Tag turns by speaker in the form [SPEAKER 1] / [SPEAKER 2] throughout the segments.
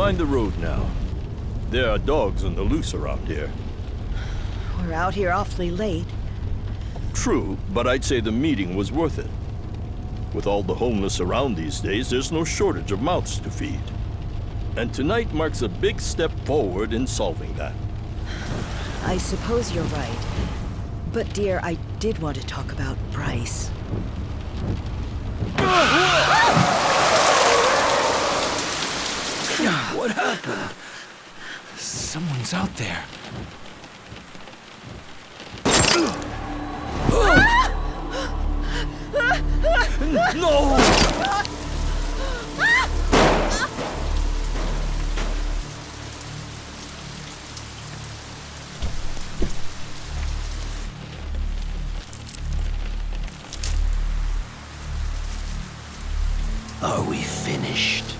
[SPEAKER 1] Mind the road now. There are dogs on the loose around here.
[SPEAKER 2] We're out here awfully late.
[SPEAKER 1] True, but I'd say the meeting was worth it. With all the homeless around these days, there's no shortage of mouths to feed. And tonight marks a big step forward in solving that.
[SPEAKER 2] I suppose you're right. But dear, I did want to talk about Bryce.
[SPEAKER 3] What happened? Someone's out there.
[SPEAKER 1] No!
[SPEAKER 3] Are we finished?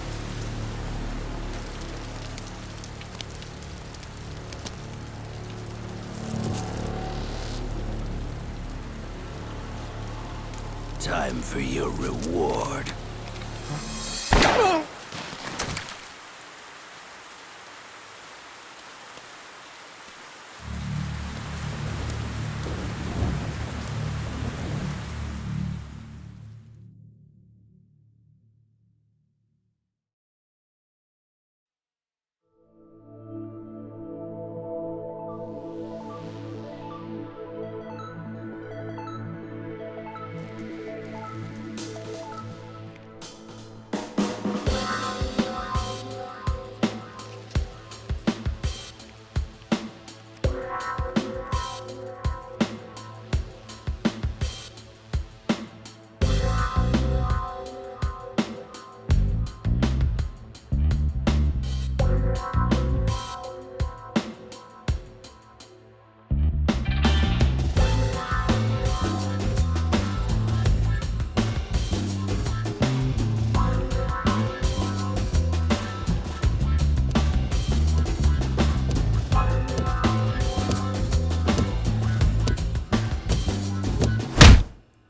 [SPEAKER 3] Time for your reward.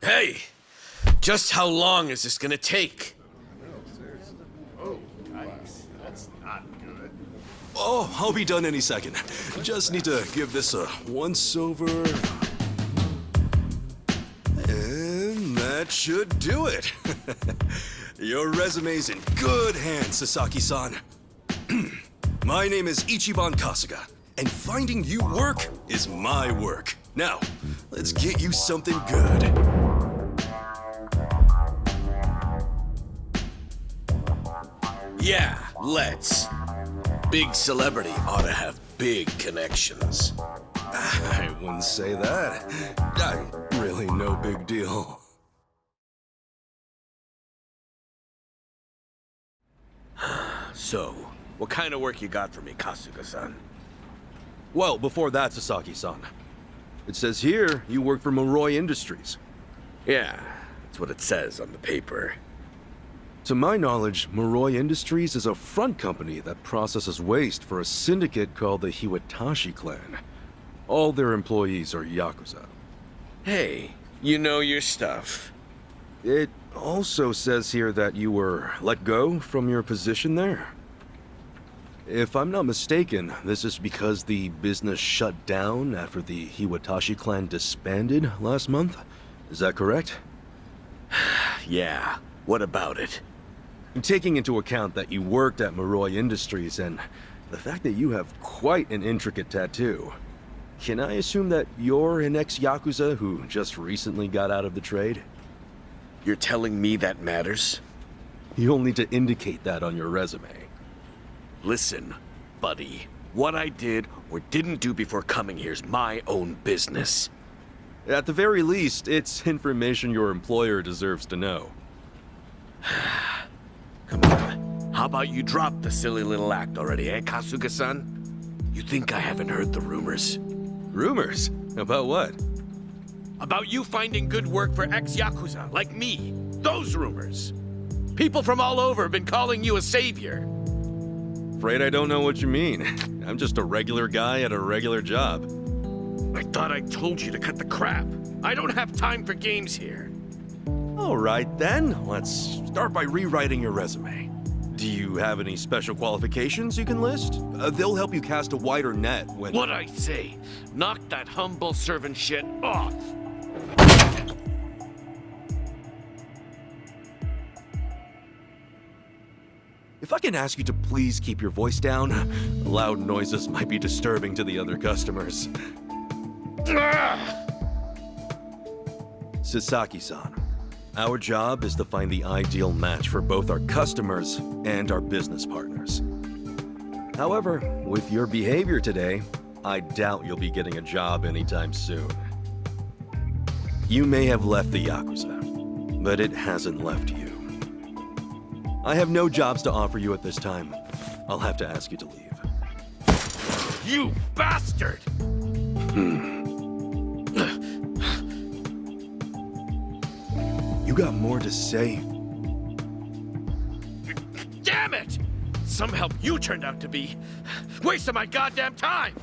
[SPEAKER 4] Hey! Just how long is this gonna take?
[SPEAKER 5] Oh, I'll be done any second. Just need to give this a once-over. And that should do it. Your resume's in good hands, Sasaki-san. My name is Ichiban Kasuga, and finding you work is my work. Now, let's get you something good.
[SPEAKER 4] Yeah, let's. Big celebrity ought to have big connections.
[SPEAKER 5] I wouldn't say that. I'm really no big deal.
[SPEAKER 4] So, what kind of work you got for me, Kasuga-san?
[SPEAKER 5] Well, before that, Sasaki-san. It says here you work for Moroi Industries.
[SPEAKER 4] Yeah, that's what it says on the paper.
[SPEAKER 5] To my knowledge, Moroi Industries is a front company that processes waste for a syndicate called the Hiwatashi clan. All their employees are Yakuza.
[SPEAKER 4] Hey, you know your stuff.
[SPEAKER 5] It also says here that you were let go from your position there. If I'm not mistaken, this is because the business shut down after the Hiwatashi clan disbanded last month. Is that correct?
[SPEAKER 4] Yeah, what about it?
[SPEAKER 5] Taking into account that you worked at Moroi Industries and the fact that you have quite an intricate tattoo, can I assume that you're an ex-Yakuza who just recently got out of the trade?
[SPEAKER 4] You're telling me that matters?
[SPEAKER 5] You'll need to indicate that on your resume.
[SPEAKER 4] Listen, buddy. What I did or didn't do before coming here is my own business.
[SPEAKER 5] At the very least, it's information your employer deserves to know.
[SPEAKER 4] Come on. How about you drop the silly little act already, eh, Kasuga-san? You think I haven't heard the rumors?
[SPEAKER 5] Rumors? About what?
[SPEAKER 4] About you finding good work for ex-Yakuza, like me. Those rumors. People from all over have been calling you a savior.
[SPEAKER 5] Afraid I don't know what you mean. I'm just a regular guy at a regular job.
[SPEAKER 4] I thought I told you to cut the crap. I don't have time for games here.
[SPEAKER 5] All right then, let's start by rewriting your resume. Do you have any special qualifications you can list? They'll help you cast a wider net when...
[SPEAKER 4] What I say? Knock that humble servant shit off!
[SPEAKER 5] If I can ask you to please keep your voice down, loud noises might be disturbing to the other customers. Sasaki-san, our job is to find the ideal match for both our customers and our business partners. However, with your behavior today, I doubt you'll be getting a job anytime soon. You may have left the Yakuza, but it hasn't left you. I have no jobs to offer you at this time. I'll have to ask you to leave.
[SPEAKER 4] You bastard!
[SPEAKER 5] You got more to say?
[SPEAKER 4] Damn it! Some help you turned out to be. Wasting my goddamn time!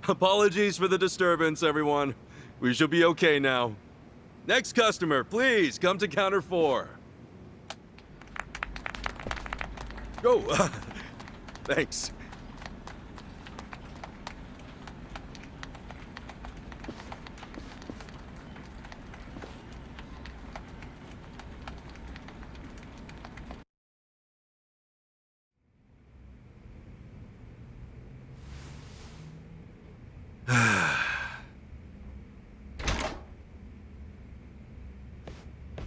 [SPEAKER 5] Apologies for the disturbance, everyone. We should be okay now. Next customer, please come to counter 4. Go. Thanks.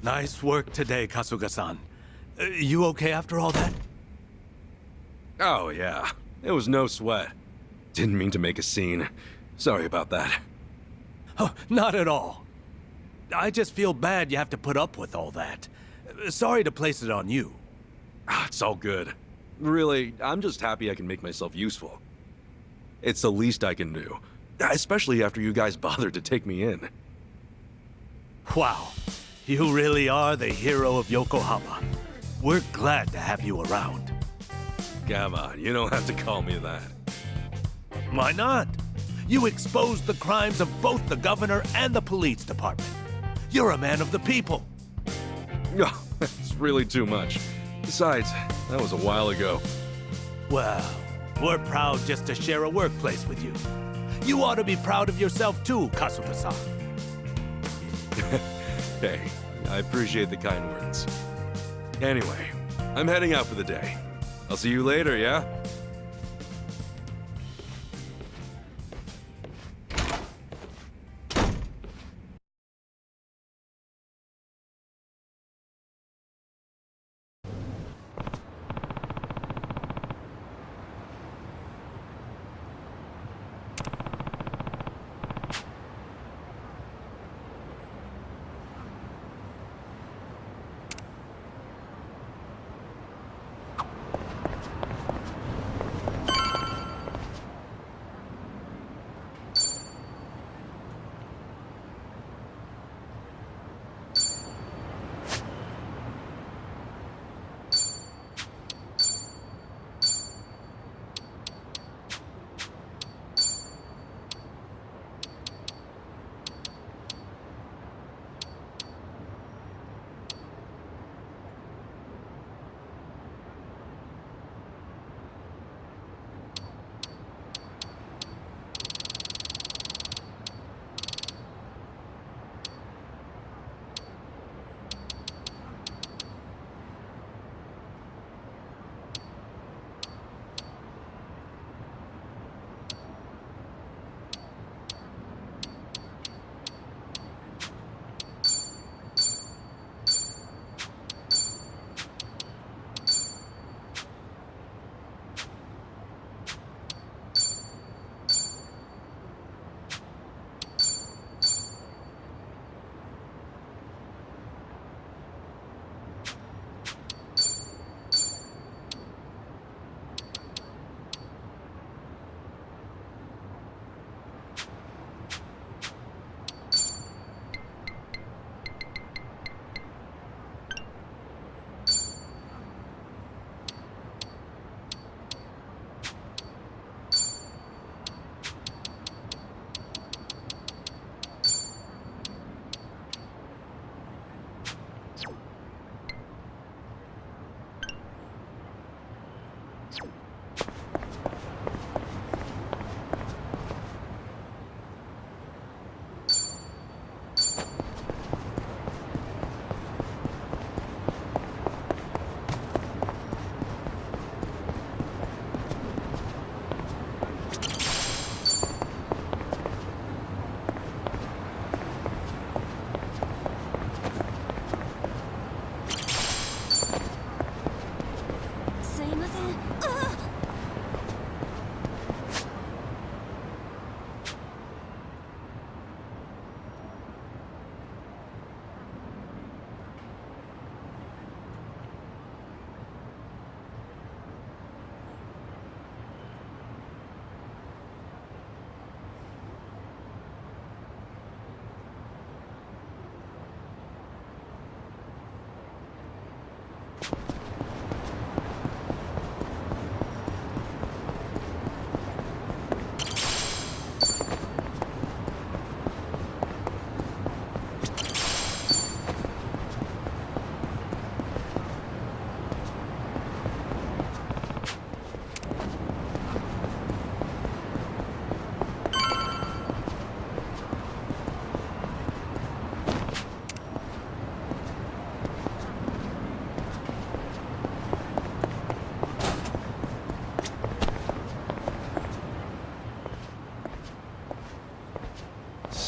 [SPEAKER 3] Nice work today, Kasuga-san. You okay after all that?
[SPEAKER 5] Oh, yeah. It was no sweat. Didn't mean to make a scene. Sorry about that.
[SPEAKER 3] Oh, not at all. I just feel bad you have to put up with all that. Sorry to place it on you.
[SPEAKER 5] It's all good. Really, I'm just happy I can make myself useful. It's the least I can do. Especially after you guys bothered to take me in.
[SPEAKER 3] Wow. You really are the hero of Yokohama. We're glad to have you around.
[SPEAKER 5] Come on, you don't have to call me that.
[SPEAKER 3] Why not? You exposed the crimes of both the governor and the police department. You're a man of the people.
[SPEAKER 5] No, it's really too much. Besides, that was a while ago.
[SPEAKER 3] Well, we're proud just to share a workplace with you. You ought to be proud of yourself too, Kasuga-san.
[SPEAKER 5] Hey, I appreciate the kind words. Anyway, I'm heading out for the day. I'll see you later, yeah?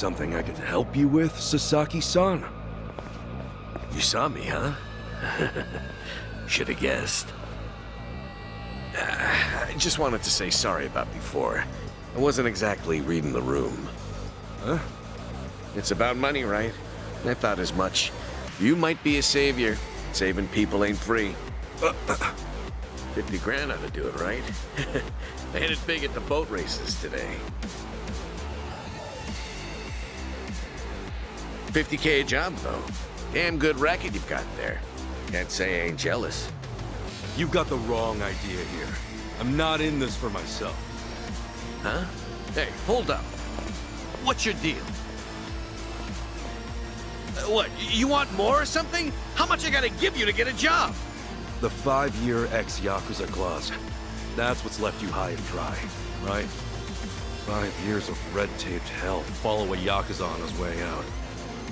[SPEAKER 5] something I could help you with, Sasaki-san?
[SPEAKER 3] You saw me, huh? Should have guessed. I just wanted to say sorry about before. I wasn't exactly reading the room.
[SPEAKER 5] Huh?
[SPEAKER 3] It's about money, right? I thought as much. You might be a savior. Saving people ain't free. 50 grand ought to do it, right? I hit it big at the boat races today. 50K a job, though. Damn good racket you've got there. Can't say I ain't jealous.
[SPEAKER 5] You've got the wrong idea here. I'm not in this for myself.
[SPEAKER 3] Huh? Hey, hold up. What's your deal? What, you want more or something? How much I gotta give you to get a job?
[SPEAKER 5] The 5-year ex-Yakuza clause. That's what's left you high and dry, right? 5 years of red-taped hell follow a Yakuza on his way out.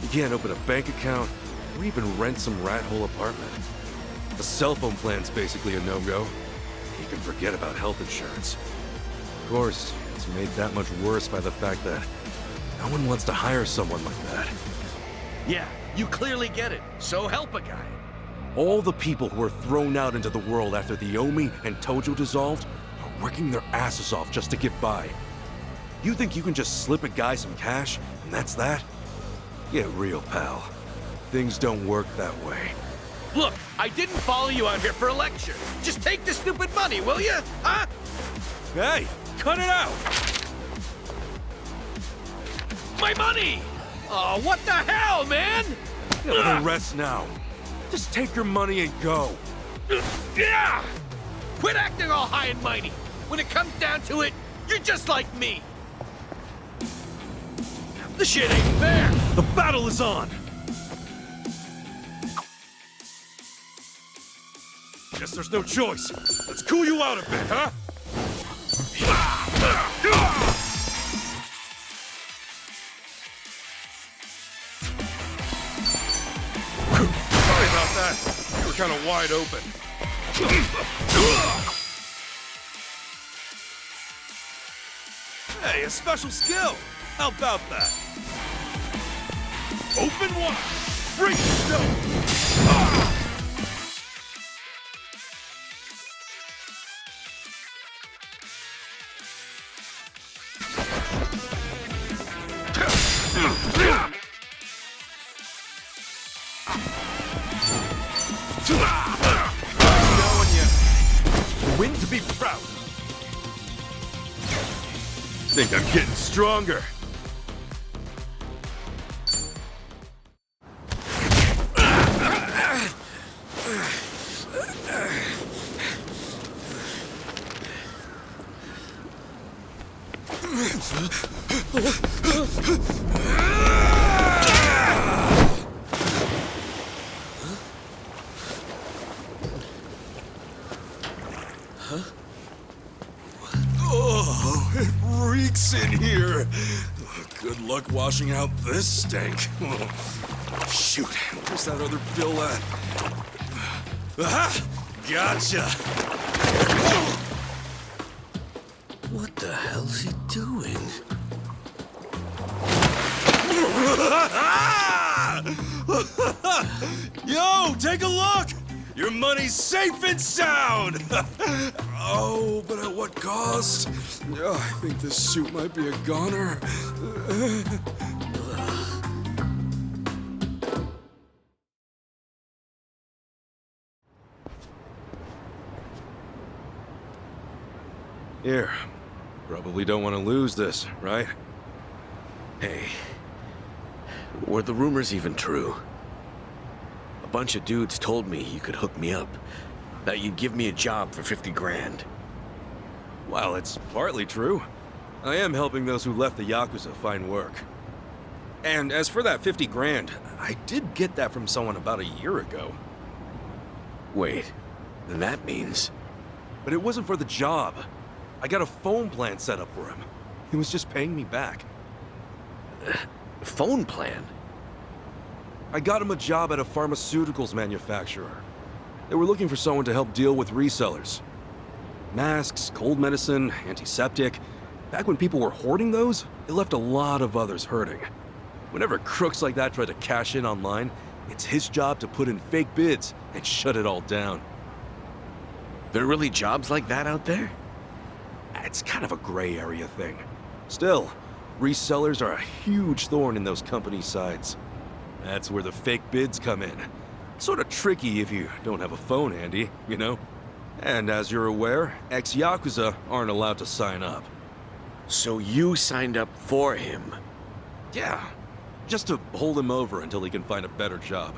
[SPEAKER 5] You can't open a bank account or even rent some rat hole apartment. The cell phone plan's basically a no-go. You can forget about health insurance. Of course, it's made that much worse by the fact that no one wants to hire someone like that.
[SPEAKER 3] Yeah, you clearly get it. So help a guy.
[SPEAKER 5] All the people who were thrown out into the world after the Omi and Tojo dissolved are working their asses off just to get by. You think you can just slip a guy some cash, and that's that? Get real, pal. Things don't work that way.
[SPEAKER 4] Look, I didn't follow you out here for a lecture. Just take the stupid money, will you? Huh?
[SPEAKER 5] Hey, cut it out!
[SPEAKER 4] My money! Oh, what the hell, man?
[SPEAKER 5] No rest now. Just take your money and go.
[SPEAKER 4] Yeah! Quit acting all high and mighty. When it comes down to it, you're just like me. The shit ain't fair.
[SPEAKER 5] The battle is on! Guess there's no choice. Let's cool you out a bit, huh? Sorry about that. You were kind of wide open. Hey, a special skill. How about that? Open wide. Break yourself. Win to be proud. Think I'm getting stronger. Oh, it reeks in here. Good luck washing out this stank. Oh, shoot, where's that other bill at? Aha! Gotcha!
[SPEAKER 3] What the hell's he doing?
[SPEAKER 5] Yo, take a look! Your money's safe and sound! Oh, but at what cost? Oh, I think this suit might be a goner. Here. Probably don't want to lose this, right?
[SPEAKER 3] Hey, were the rumors even true? A bunch of dudes told me you could hook me up, that you'd give me a job for 50 grand.
[SPEAKER 5] Well, it's partly true. I am helping those who left the Yakuza find work. And as for that 50 grand, I did get that from someone about a year ago.
[SPEAKER 3] Wait, then that means...
[SPEAKER 5] But it wasn't for the job. I got a phone plan set up for him. He was just paying me back.
[SPEAKER 3] Phone plan?
[SPEAKER 5] I got him a job at a pharmaceuticals manufacturer. They were looking for someone to help deal with resellers. Masks, cold medicine, antiseptic. Back when people were hoarding those, it left a lot of others hurting. Whenever crooks like that try to cash in online, it's his job to put in fake bids and shut it all down.
[SPEAKER 3] There are really jobs like that out there?
[SPEAKER 5] It's kind of a gray area thing. Still, resellers are a huge thorn in those companies' sides. That's where the fake bids come in. Sort of tricky if you don't have a phone handy, you know? And as you're aware, ex-Yakuza aren't allowed to sign up.
[SPEAKER 3] So you signed up for him?
[SPEAKER 5] Yeah, just to hold him over until he can find a better job.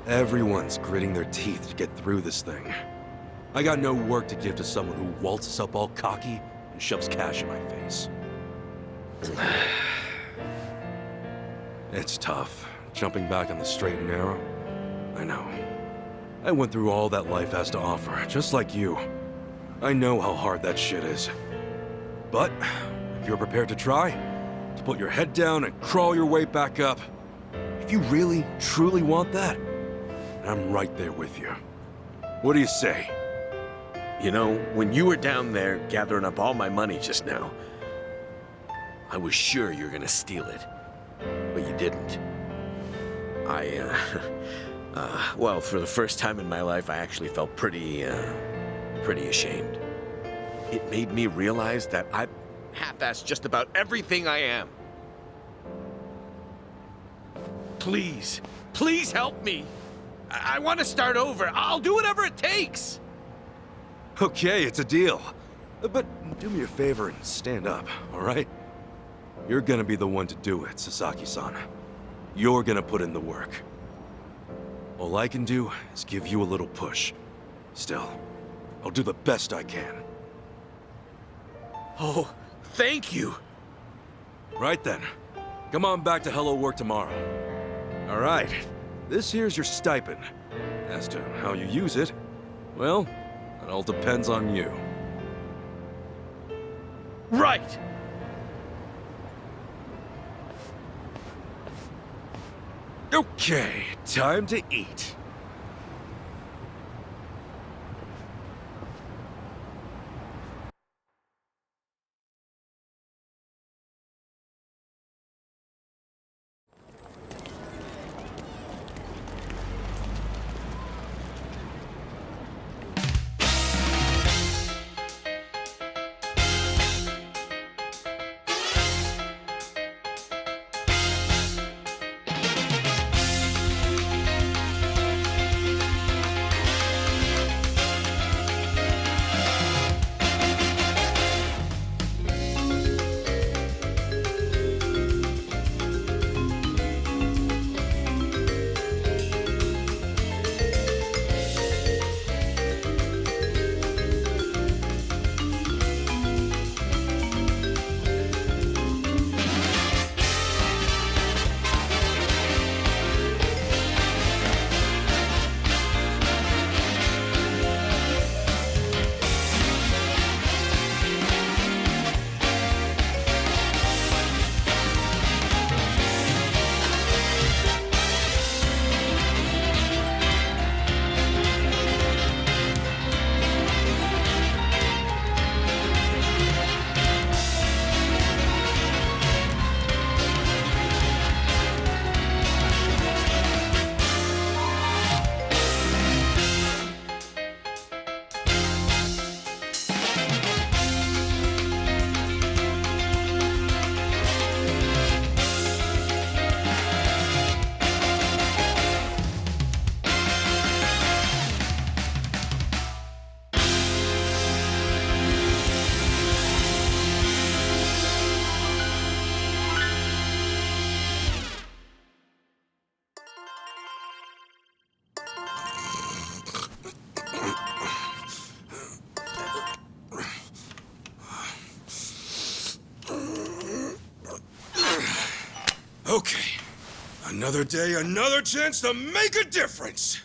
[SPEAKER 5] Everyone's gritting their teeth to get through this thing. I got no work to give to someone who waltzes up all cocky and shoves cash in my face. It's tough, jumping back on the straight and narrow. I know. I went through all that life has to offer, just like you. I know how hard that shit is. But, if you're prepared to try, to put your head down and crawl your way back up, if you really, truly want that, I'm right there with you. What do you say?
[SPEAKER 3] You know, when you were down there gathering up all my money just now, I was sure you were gonna steal it. But you didn't. Well, for the first time in my life, I actually felt pretty ashamed. It made me realize that I half-assed just about everything I am. Please, please help me. I want to start over. I'll do whatever it takes.
[SPEAKER 5] Okay, it's a deal. But do me a favor and stand up, all right? You're gonna be the one to do it, Sasaki-san. You're gonna put in the work. All I can do is give you a little push. Still, I'll do the best I can.
[SPEAKER 3] Oh, thank you.
[SPEAKER 5] Right then. Come on back to Hello Work tomorrow. All right. This here's your stipend. As to how you use it, well, it all depends on you.
[SPEAKER 3] Right.
[SPEAKER 5] Okay, time to eat. Okay. Another day, another chance to make a difference!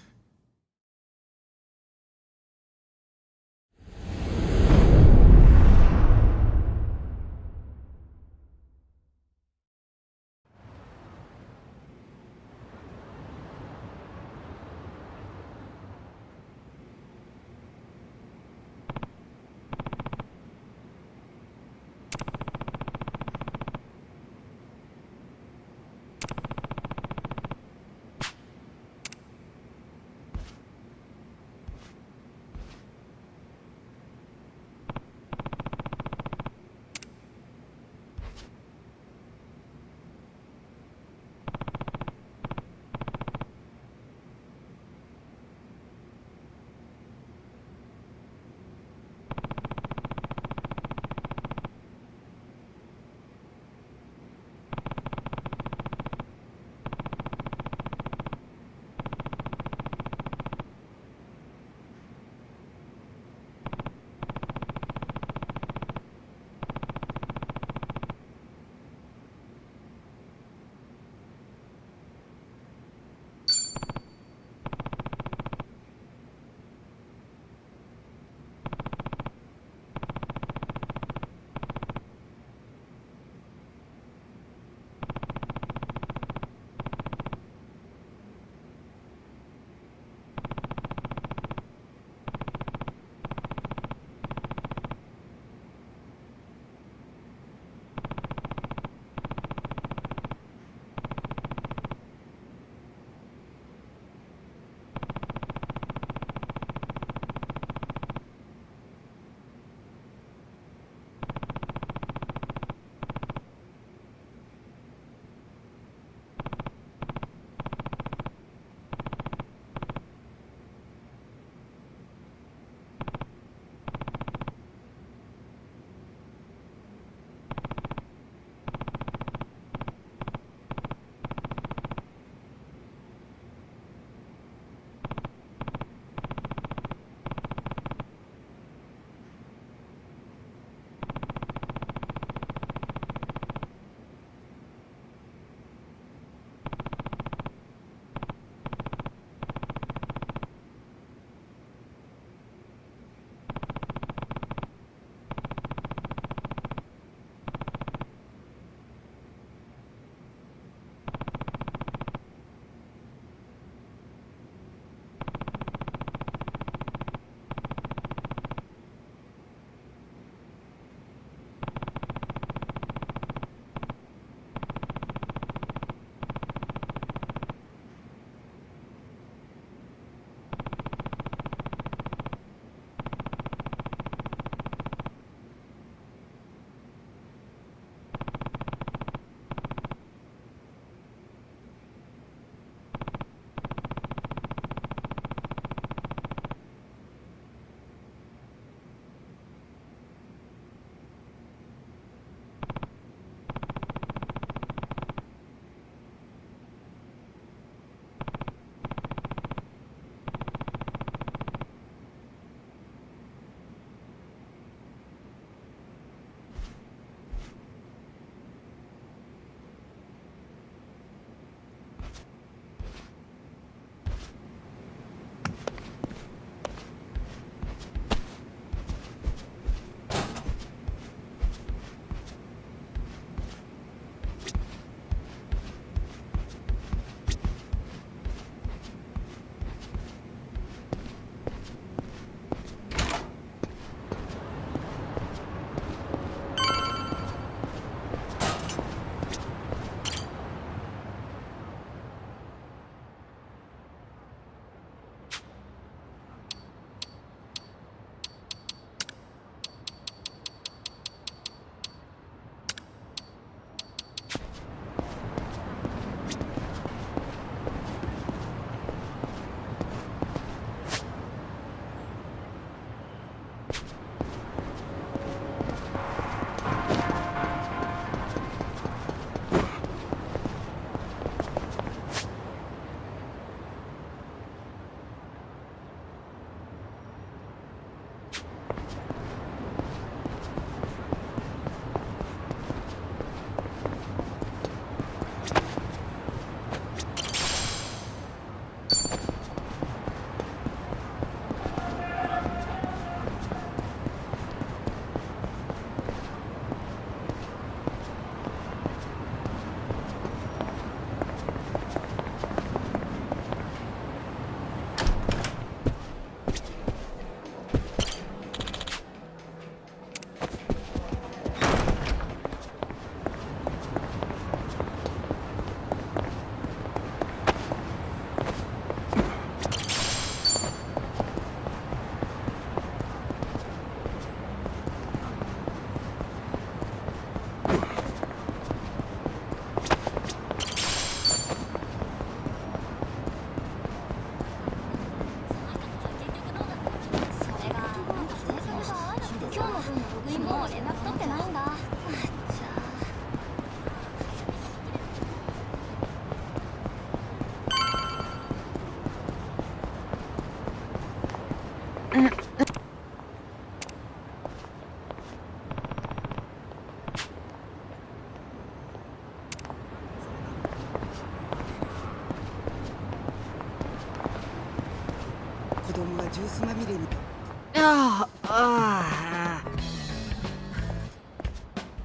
[SPEAKER 2] Oh, ah.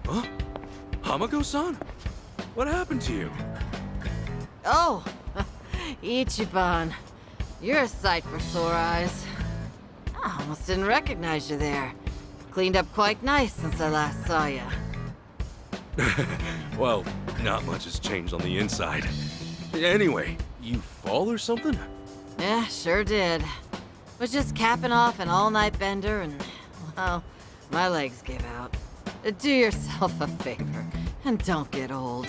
[SPEAKER 5] Huh? Hamako-san? What happened to you?
[SPEAKER 6] Oh, Ichiban. You're a sight for sore eyes. I almost didn't recognize you there. Cleaned up quite nice since I last saw you.
[SPEAKER 5] Well, not much has changed on the inside. Anyway, you fall or something?
[SPEAKER 6] Yeah, sure did. Was just capping off an all-night bender and, well, my legs gave out. Do yourself a favor and don't get old.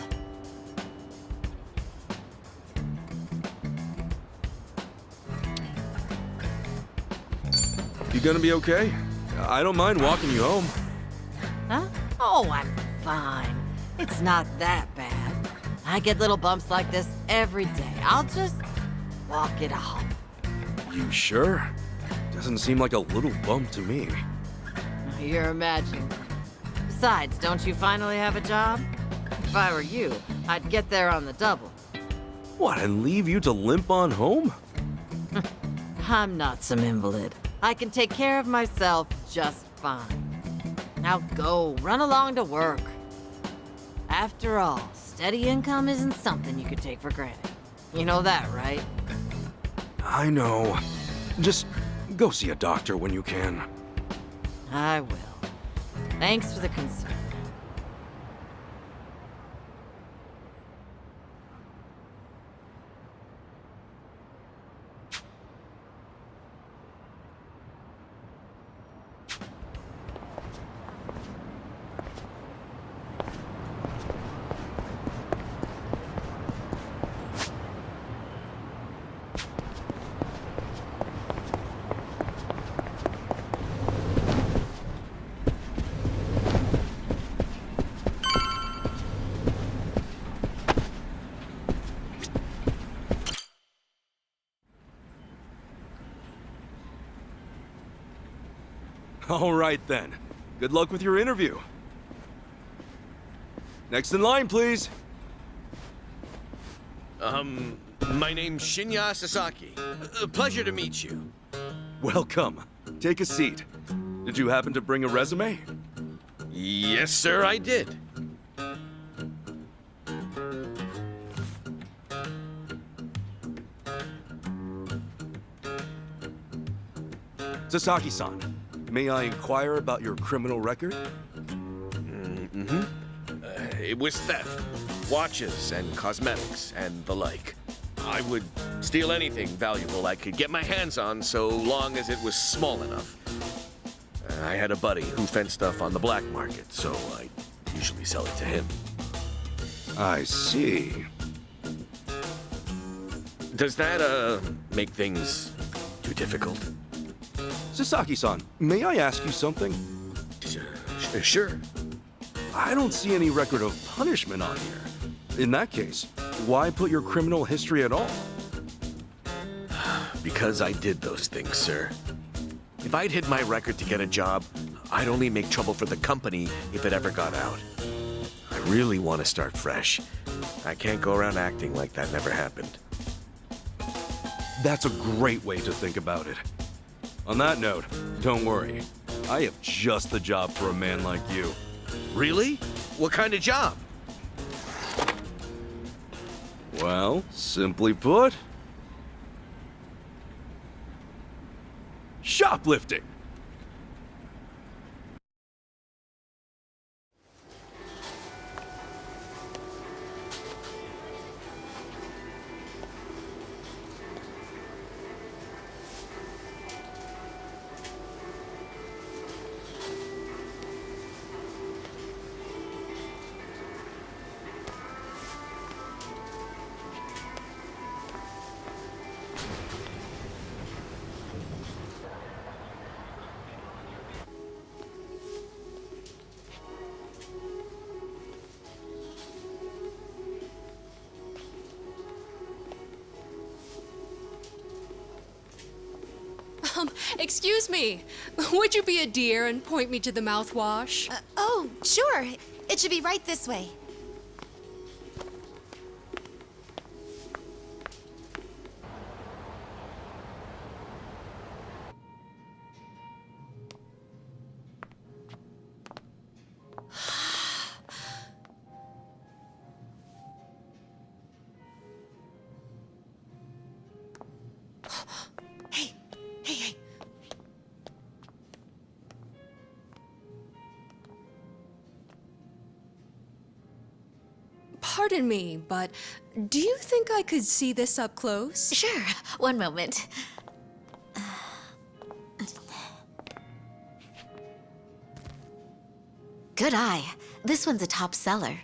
[SPEAKER 5] You gonna be okay? I don't mind walking you home.
[SPEAKER 6] Huh? Oh, I'm fine. It's not that bad. I get little bumps like this every day. I'll just walk it off.
[SPEAKER 5] You sure? Doesn't seem like a little bump to me.
[SPEAKER 6] You're imagining. Besides, don't you finally have a job? If I were you, I'd get there on the double.
[SPEAKER 5] What, and leave you to limp on home?
[SPEAKER 6] I'm not some invalid. I can take care of myself just fine. Now go, run along to work. After all, steady income isn't something you could take for granted. You know that, right?
[SPEAKER 5] I know. Just go see a doctor when you can.
[SPEAKER 6] I will. Thanks for the concern.
[SPEAKER 5] All right then. Good luck with your interview. Next in line, please.
[SPEAKER 4] My name's Shinya Sasaki. Pleasure to meet you.
[SPEAKER 5] Welcome. Take a seat. Did you happen to bring a resume?
[SPEAKER 4] Yes, sir, I did.
[SPEAKER 5] Sasaki-san, may I inquire about your criminal record?
[SPEAKER 4] It was theft, watches and cosmetics and the like. I would steal anything valuable I could get my hands on so long as it was small enough. I had a buddy who fenced stuff on the black market, so I usually sell it to him.
[SPEAKER 5] I see.
[SPEAKER 4] Does that, make things too difficult?
[SPEAKER 5] Sasaki-san, may I ask you something?
[SPEAKER 4] Sure.
[SPEAKER 5] I don't see any record of punishment on here. In that case, why put your criminal history at all?
[SPEAKER 4] Because I did those things, sir. If I'd hid my record to get a job, I'd only make trouble for the company if it ever got out. I really want to start fresh. I can't go around acting like that never happened.
[SPEAKER 5] That's a great way to think about it. On that note, don't worry. I have just the job for a man like you.
[SPEAKER 4] Really? What kind of job?
[SPEAKER 5] Well, simply put, shoplifting.
[SPEAKER 7] Excuse me. Would you be a dear and point me to the mouthwash?
[SPEAKER 8] Oh, sure. It should be right this way.
[SPEAKER 7] Pardon me, but do you think I could see this up close?
[SPEAKER 8] Sure, one moment. Good eye. This one's a top seller.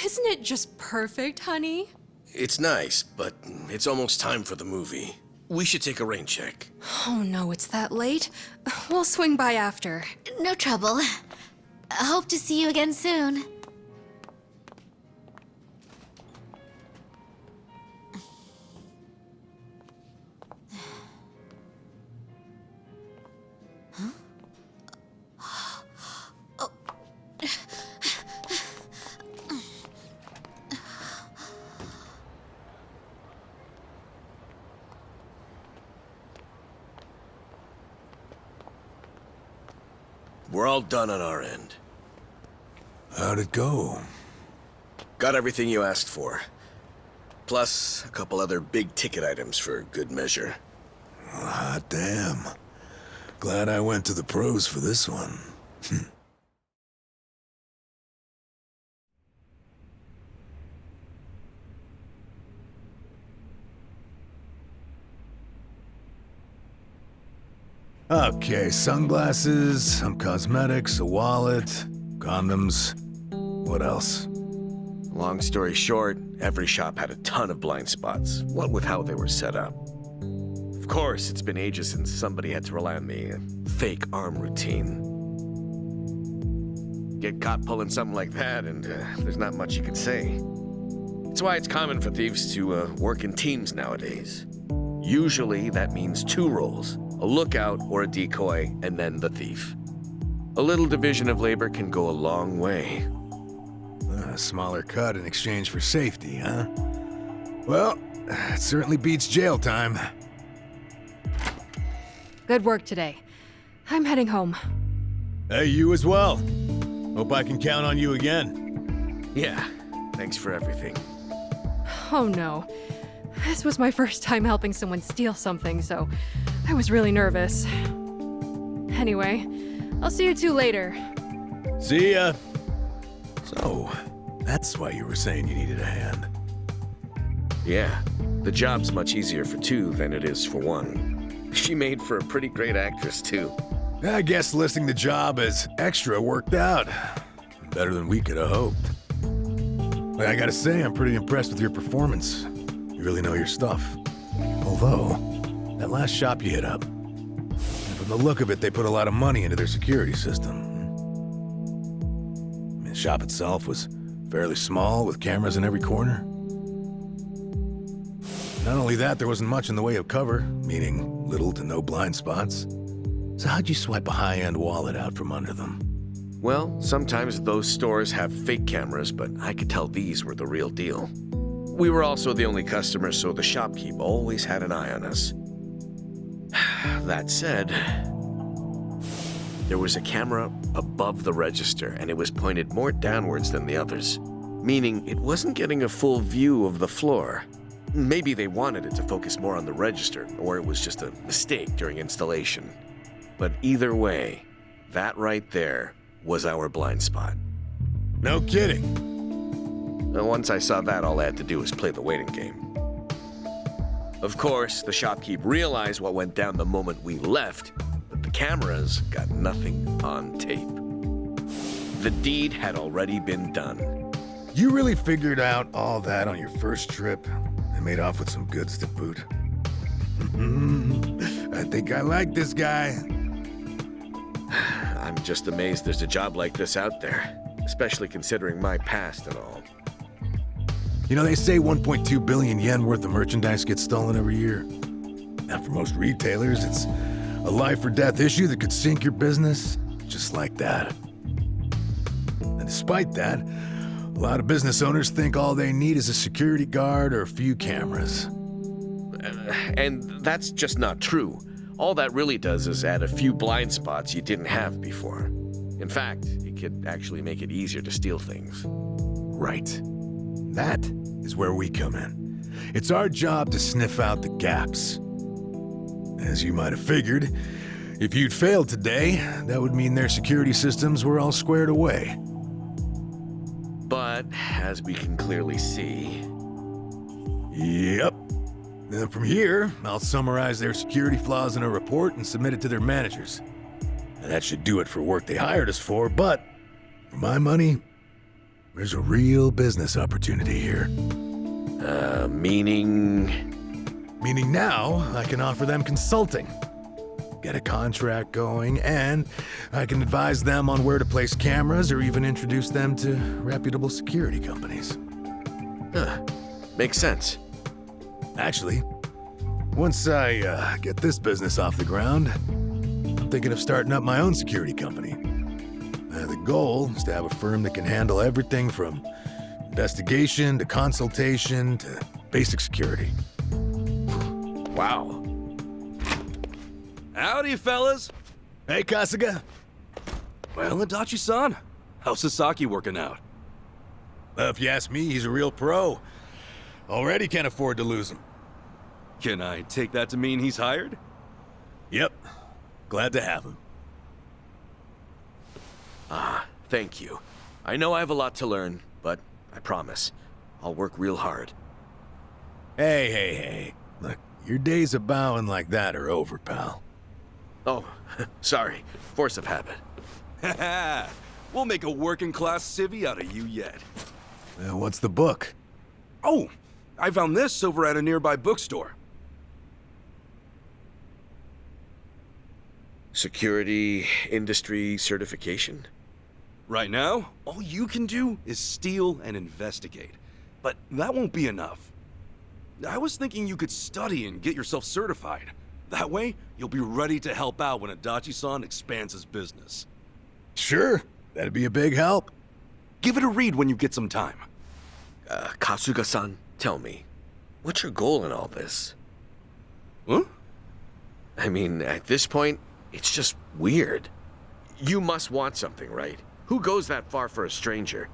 [SPEAKER 7] Isn't it just perfect, honey?
[SPEAKER 3] It's nice, but it's almost time for the movie. We should take a rain check.
[SPEAKER 7] Oh no, it's that late. We'll swing by after.
[SPEAKER 8] No trouble. I hope to see you again soon.
[SPEAKER 3] We're all done on our end.
[SPEAKER 9] How'd it go?
[SPEAKER 3] Got everything you asked for. Plus, a couple other big-ticket items for good measure.
[SPEAKER 9] Hot damn. Glad I went to the pros for this one. Okay, sunglasses, some cosmetics, a wallet, condoms. What else?
[SPEAKER 3] Long story short, every shop had a ton of blind spots, what with how they were set up. Of course, it's been ages since somebody had to rely on the fake arm routine. Get caught pulling something like that, and there's not much you can say. It's why it's common for thieves to work in teams nowadays. Usually, that means 2 roles. A lookout or a decoy, and then the thief. A little division of labor can go a long way.
[SPEAKER 9] A smaller cut in exchange for safety, huh? Well, it certainly beats jail time.
[SPEAKER 7] Good work today. I'm heading home.
[SPEAKER 9] Hey, you as well. Hope I can count on you again.
[SPEAKER 3] Yeah, thanks for everything.
[SPEAKER 7] Oh no. This was my first time helping someone steal something, so I was really nervous. Anyway, I'll see you two later.
[SPEAKER 9] See ya. So, that's why you were saying you needed a hand.
[SPEAKER 3] Yeah, the job's much easier for 2 than it is for 1. She made for a pretty great actress, too.
[SPEAKER 9] I guess listing the job as extra worked out. Better than we could have hoped. But I gotta say, I'm pretty impressed with your performance. You really know your stuff. Although, that last shop you hit up, from the look of it, they put a lot of money into their security system. I mean, the shop itself was fairly small, with cameras in every corner. Not only that, there wasn't much in the way of cover, meaning little to no blind spots. So how'd you swipe a high-end wallet out from under them?
[SPEAKER 3] Well, sometimes those stores have fake cameras, but I could tell these were the real deal. We were also the only customers, so the shopkeep always had an eye on us. That said, there was a camera above the register, and it was pointed more downwards than the others, meaning it wasn't getting a full view of the floor. Maybe they wanted it to focus more on the register, or it was just a mistake during installation. But either way, that right there was our blind spot.
[SPEAKER 9] No kidding.
[SPEAKER 3] And once I saw that, all I had to do was play the waiting game. Of course, the shopkeep realized what went down the moment we left, but the cameras got nothing on tape. The deed had already been done.
[SPEAKER 9] You really figured out all that on your first trip and made off with some goods to boot. I think I like this guy.
[SPEAKER 3] I'm just amazed there's a job like this out there, especially considering my past and all.
[SPEAKER 9] You know, they say 1.2 billion yen worth of merchandise gets stolen every year. Now, for most retailers, it's a life or death issue that could sink your business, just like that. And despite that, a lot of business owners think all they need is a security guard or a few cameras.
[SPEAKER 3] And that's just not true. All that really does is add a few blind spots you didn't have before. In fact, it could actually make it easier to steal things.
[SPEAKER 9] Right. That is where we come in. It's our job to sniff out the gaps. As you might have figured, if you'd failed today, that would mean their security systems were all squared away.
[SPEAKER 3] But
[SPEAKER 4] that, as we can clearly see.
[SPEAKER 9] Yep. Then from here, I'll summarize their security flaws in a report and submit it to their managers. Now, that should do it for work they hired us for, but for my money, there's a real business opportunity here.
[SPEAKER 4] Meaning?
[SPEAKER 9] Meaning now, I can offer them consulting. Get a contract going, and I can advise them on where to place cameras or even introduce them to reputable security companies.
[SPEAKER 4] Makes sense.
[SPEAKER 9] Actually, once I get this business off the ground, I'm thinking of starting up my own security company. The goal is to have a firm that can handle everything from investigation to consultation to basic security.
[SPEAKER 4] Wow.
[SPEAKER 5] Howdy, fellas.
[SPEAKER 9] Hey, Kasuga.
[SPEAKER 5] Well, Adachi-san, how's Sasaki working out?
[SPEAKER 9] If you ask me, he's a real pro. Already can't afford to lose him.
[SPEAKER 5] Can I take that to mean he's hired?
[SPEAKER 9] Yep. Glad to have him.
[SPEAKER 4] Thank you. I know I have a lot to learn, but I promise, I'll work real hard.
[SPEAKER 9] Hey. Look, your days of bowing like that are over, pal.
[SPEAKER 4] Oh, sorry. Force of habit.
[SPEAKER 5] Haha, we'll make a working-class civvy out of you yet.
[SPEAKER 9] What's the book?
[SPEAKER 5] Oh, I found this over at a nearby bookstore.
[SPEAKER 4] Security industry certification?
[SPEAKER 5] Right now, all you can do is steal and investigate. But that won't be enough. I was thinking you could study and get yourself certified. That way, you'll be ready to help out when Adachi-san expands his business.
[SPEAKER 9] Sure, that'd be a big help.
[SPEAKER 5] Give it a read when you get some time.
[SPEAKER 4] Kasuga-san, tell me, what's your goal in all this?
[SPEAKER 5] Huh?
[SPEAKER 4] I mean, at this point, it's just weird. You must want something, right? Who goes that far for a stranger?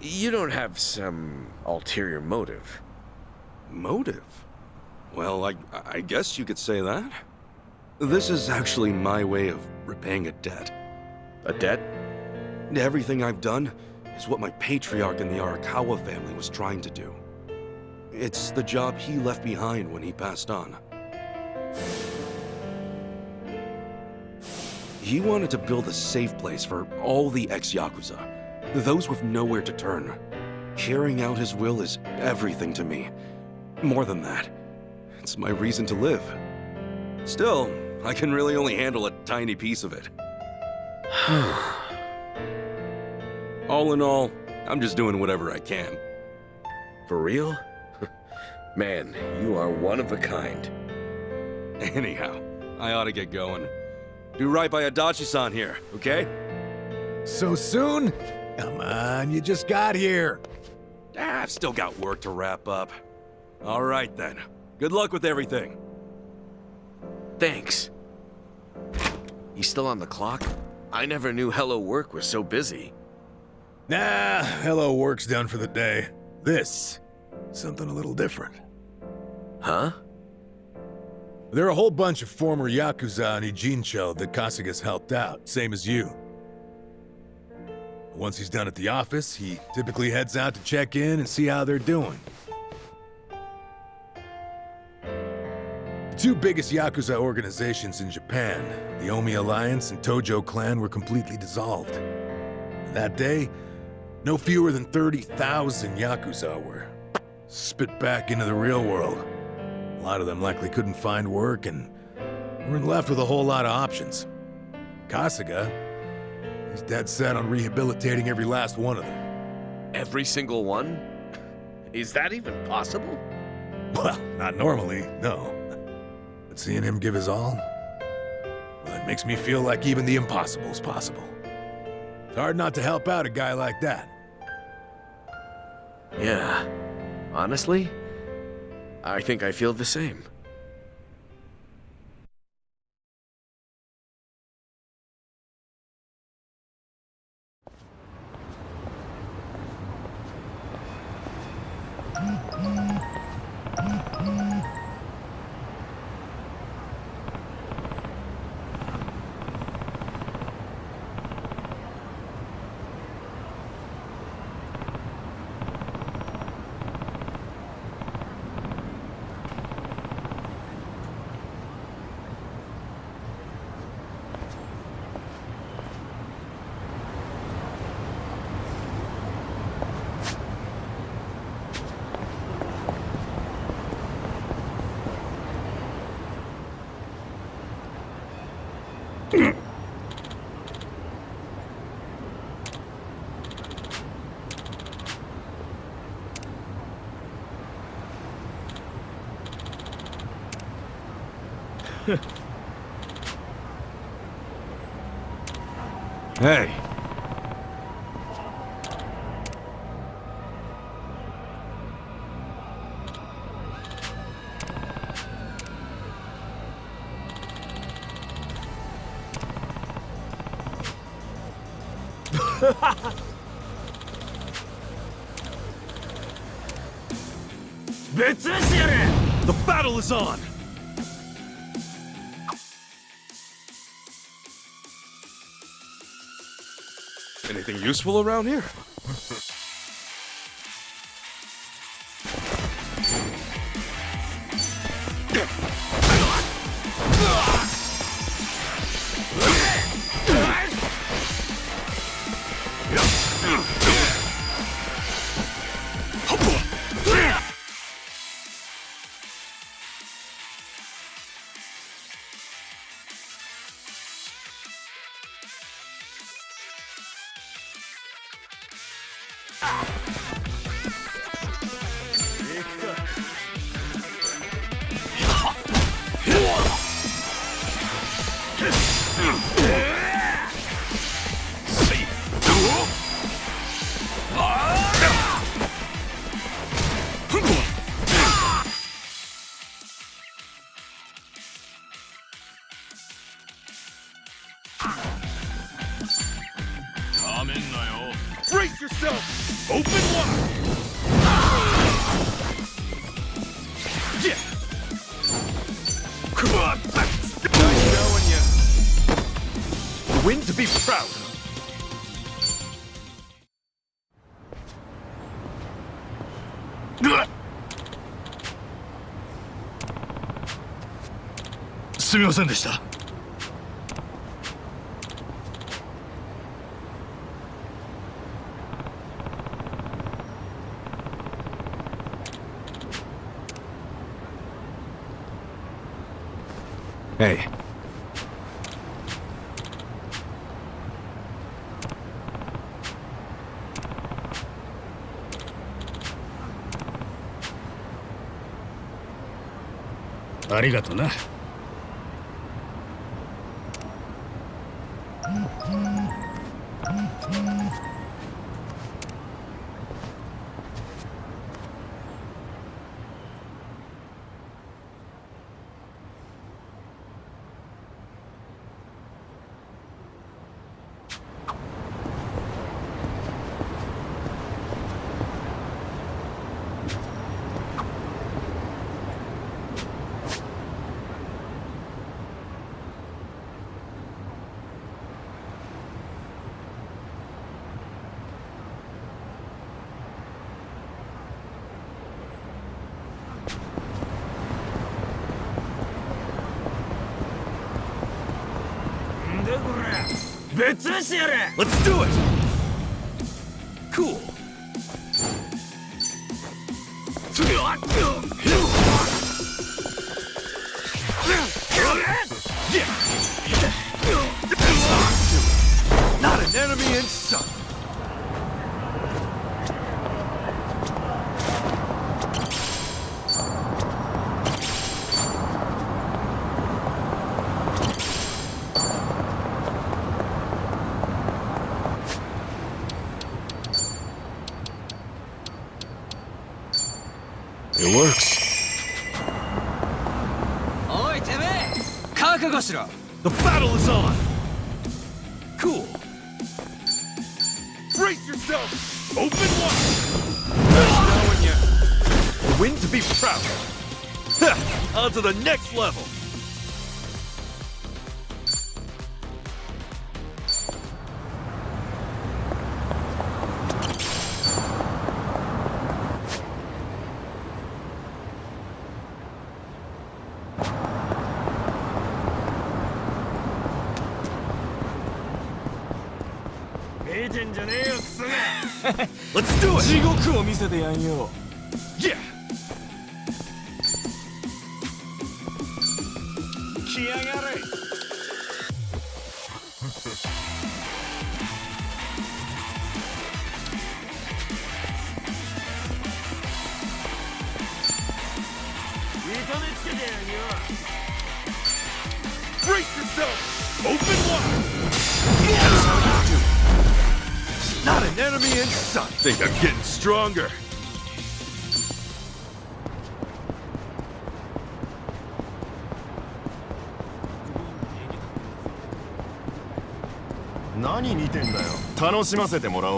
[SPEAKER 4] You don't have some ulterior motive.
[SPEAKER 5] Motive? Well, I guess you could say that. This is actually my way of repaying a debt.
[SPEAKER 4] A debt?
[SPEAKER 5] Everything I've done is what my patriarch in the Arakawa family was trying to do. It's the job he left behind when he passed on. He wanted to build a safe place for all the ex-Yakuza, those with nowhere to turn. Carrying out his will is everything to me. More than that, it's my reason to live. Still, I can really only handle a tiny piece of it. All in all, I'm just doing whatever I can.
[SPEAKER 4] For real? Man, you are one of a kind.
[SPEAKER 5] Anyhow, I ought to get going. Do right by Adachi-san here, okay?
[SPEAKER 9] So soon? Come on, you just got here.
[SPEAKER 5] I've still got work to wrap up. All right then. Good luck with everything.
[SPEAKER 4] Thanks. He's still on the clock? I never knew Hello Work was so busy.
[SPEAKER 9] Nah, hello work's done for the day. This, something a little different.
[SPEAKER 4] Huh?
[SPEAKER 9] There are a whole bunch of former Yakuza in Ijincho that Kasuga's helped out, same as you. Once he's done at the office, he typically heads out to check in and see how they're doing. The two biggest Yakuza organizations in Japan, the Omi Alliance and Tojo Clan, were completely dissolved. That day, no fewer than 30,000 Yakuza were spit back into the real world. A lot of them likely couldn't find work and weren't left with a whole lot of options. Kasuga, he's dead set on rehabilitating every last one of them.
[SPEAKER 4] Every single one? Is that even possible?
[SPEAKER 9] Well, not normally, no. But seeing him give his all, well, it makes me feel like even the impossible's possible. It's hard not to help out a guy like that.
[SPEAKER 4] Yeah. Honestly, I think I feel the same.
[SPEAKER 9] Hey.
[SPEAKER 5] The battle is on! Anything useful around here? Brace yourself! Open wide! Yeah! Come on! Nice knowing you. The win to be proud of.
[SPEAKER 9] Hey.
[SPEAKER 5] Let's do it! Cool. Not an enemy in sight.
[SPEAKER 9] It works.
[SPEAKER 5] The battle is on! Cool. Brace yourself! Open wide! Nice knowing you. The win to be proud of. Ha! On to the next level! Let's do it! Yeah!
[SPEAKER 9] Brace yourself! Open wide!
[SPEAKER 5] That's how you do it.
[SPEAKER 9] Not an enemy in sight. Think I'm getting stronger.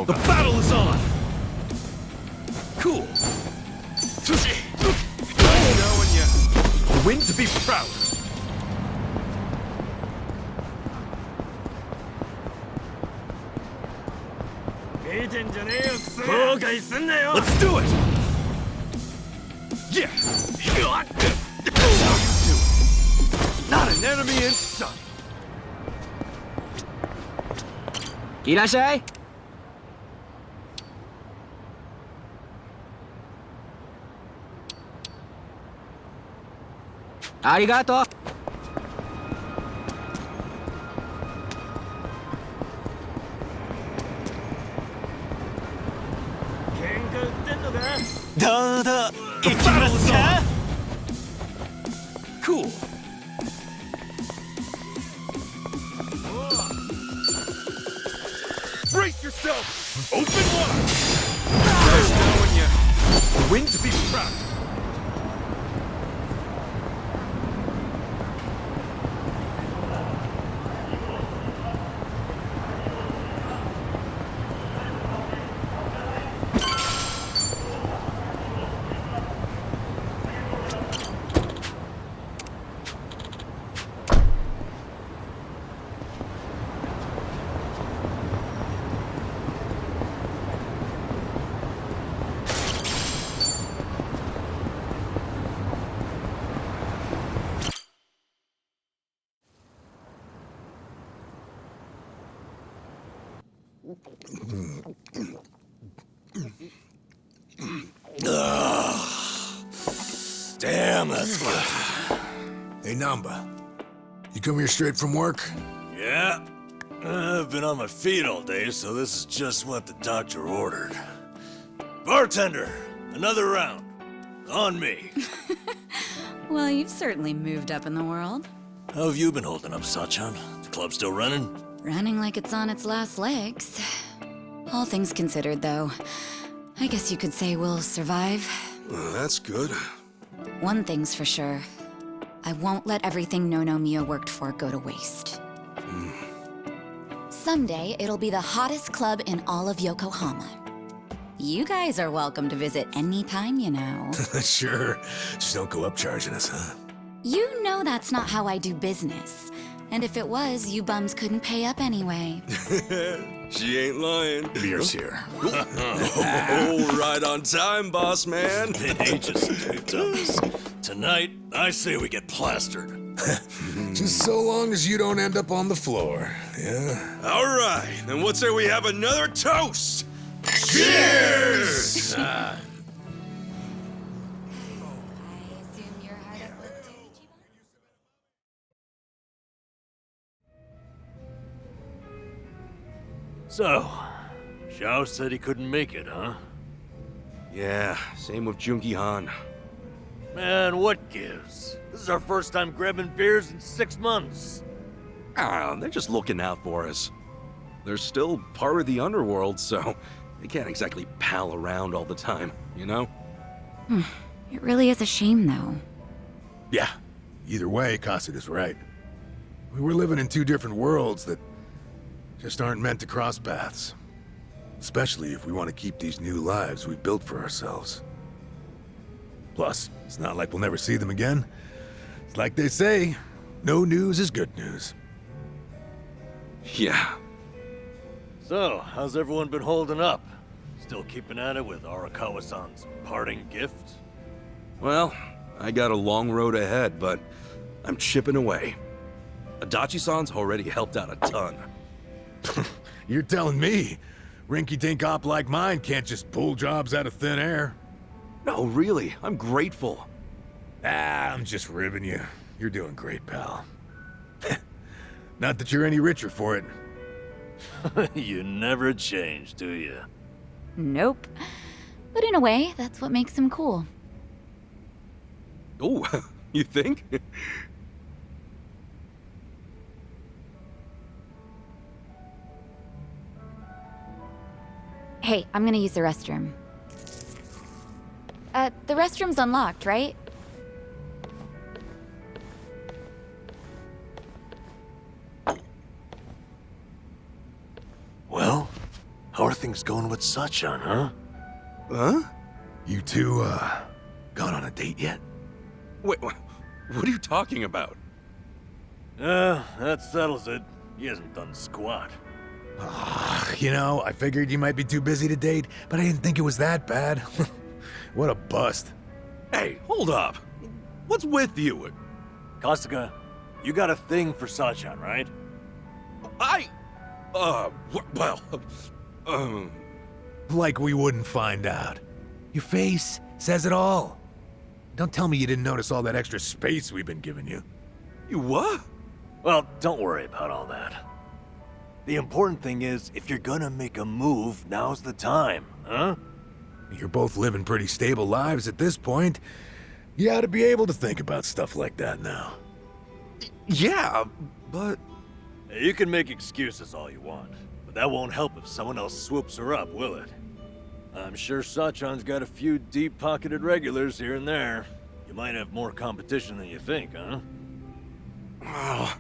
[SPEAKER 9] The battle is on! Cool. Knowing you. A win to be proud of. Let's do it! Yeah! That's how you do it. Not an enemy in sight.
[SPEAKER 10] いらっしゃい。ありがとう。
[SPEAKER 5] どうぞ行きますか
[SPEAKER 9] Cool. Brace yourself! Open wide! There's knowing you. A win to be proud of.
[SPEAKER 5] Damn, that's loud.
[SPEAKER 9] Hey, Namba. You come here straight from work?
[SPEAKER 5] Yeah. I've been on my feet all day, so this is just what the doctor ordered. Bartender, another round. On me.
[SPEAKER 11] Well, you've certainly moved up in the world.
[SPEAKER 5] How have you been holding up, Sachan? The club still running?
[SPEAKER 11] Running like it's on its last legs. All things considered, though, I guess you could say we'll survive.
[SPEAKER 5] That's good.
[SPEAKER 11] One thing's for sure. I won't let everything No Mia worked for go to waste. Someday, it'll be the hottest club in all of Yokohama. You guys are welcome to visit anytime, you know.
[SPEAKER 9] Sure. Just don't go up charging us, huh?
[SPEAKER 11] You know that's not how I do business. And if it was, you bums couldn't pay up anyway.
[SPEAKER 5] She ain't lying.
[SPEAKER 9] Beer's here.
[SPEAKER 5] Oh, right on time, boss man. Been ages since we've done this. Tonight, I say we get plastered.
[SPEAKER 9] Just so long as you don't end up on the floor, yeah?
[SPEAKER 5] All right, then what say we have another toast? Cheers!
[SPEAKER 1] So, Zhao said he couldn't make it, huh?
[SPEAKER 5] Yeah, same with Junki Han.
[SPEAKER 1] Man, what gives? This is our first time grabbing beers in 6 months.
[SPEAKER 5] Ah, they're just looking out for us. They're still part of the underworld, so they can't exactly pal around all the time, you know?
[SPEAKER 11] It really is a shame, though.
[SPEAKER 9] Yeah. Either way, Kasuga's right. We were living in two different worlds that just aren't meant to cross paths. Especially if we want to keep these new lives we've built for ourselves. Plus, it's not like we'll never see them again. It's like they say, no news is good news.
[SPEAKER 5] Yeah.
[SPEAKER 1] So, how's everyone been holding up? Still keeping at it with Arakawa-san's parting gift?
[SPEAKER 5] Well, I got a long road ahead, but I'm chipping away. Adachi-san's already helped out a ton.
[SPEAKER 9] You're telling me rinky-dink op like mine can't just pull jobs out of thin air?
[SPEAKER 5] No, really, I'm grateful.
[SPEAKER 9] Ah, I'm just ribbing you. You're doing great, pal. Not that you're any richer for it.
[SPEAKER 1] You never change, do you?
[SPEAKER 11] Nope. But in a way, that's what makes him cool.
[SPEAKER 5] Oh, you think?
[SPEAKER 11] Hey, I'm gonna use the restroom. The restroom's unlocked, right?
[SPEAKER 12] Well, how are things going with Sachan, huh?
[SPEAKER 5] Huh?
[SPEAKER 9] You two, gone on a date yet?
[SPEAKER 5] Wait, what are you talking about?
[SPEAKER 12] That settles it. He hasn't done squat.
[SPEAKER 9] You know, I figured you might be too busy to date, but I didn't think it was that bad. What a bust.
[SPEAKER 5] Hey, hold up. What's with you?
[SPEAKER 12] Kasuga, you got a thing for Sachan, right?
[SPEAKER 9] Like we wouldn't find out. Your face says it all. Don't tell me you didn't notice all that extra space we've been giving you.
[SPEAKER 5] You what?
[SPEAKER 12] Well, don't worry about all that. The important thing is, if you're gonna make a move, now's the time, huh?
[SPEAKER 9] You're both living pretty stable lives at this point. You ought to be able to think about stuff like that now.
[SPEAKER 5] Yeah, but...
[SPEAKER 12] You can make excuses all you want, but that won't help if someone else swoops her up, will it? I'm sure Sachan's got a few deep-pocketed regulars here and there. You might have more competition than you think, huh?
[SPEAKER 5] Oh,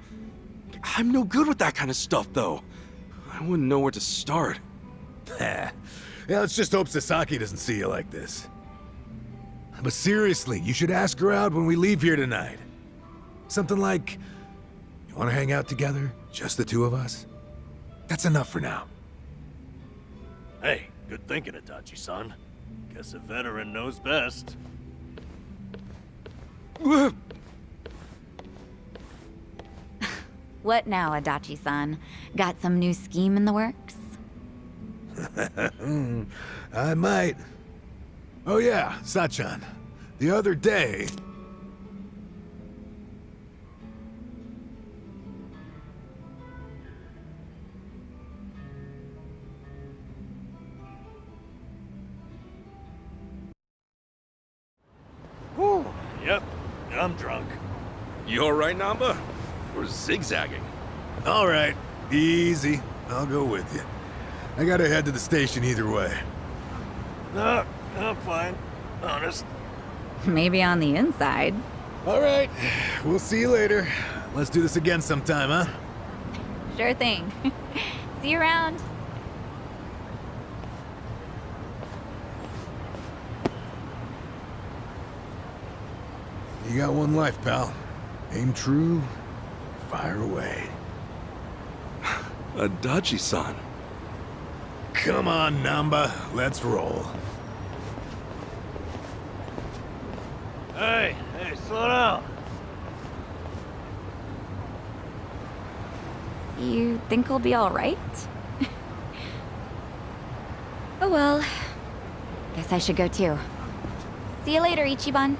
[SPEAKER 5] I'm no good with that kind of stuff, though. I wouldn't know where to start.
[SPEAKER 9] Yeah, let's just hope Sasaki doesn't see you like this. But seriously, you should ask her out when we leave here tonight. Something like, you want to hang out together? Just the two of us? That's enough for now.
[SPEAKER 12] Hey, good thinking, Itachi-san. Guess a veteran knows best.
[SPEAKER 11] What now, Adachi-san? Got some new scheme in the works?
[SPEAKER 9] I might. Oh yeah, Sachan. The other day...
[SPEAKER 12] Whew. Yep, I'm drunk.
[SPEAKER 5] You alright, Namba? We're zigzagging.
[SPEAKER 9] All right, easy. I'll go with you. I gotta head to the station either way.
[SPEAKER 12] No, I'm fine. Honest.
[SPEAKER 11] Maybe on the inside.
[SPEAKER 9] All right, we'll see you later. Let's do this again sometime, huh?
[SPEAKER 11] Sure thing. See you around.
[SPEAKER 9] You got one life, pal. Aim true, fire away.
[SPEAKER 5] Adachi-san.
[SPEAKER 9] Come on, Namba. Let's roll.
[SPEAKER 12] Hey, slow down.
[SPEAKER 11] You think we'll be all right? Oh well. Guess I should go too. See you later, Ichiban.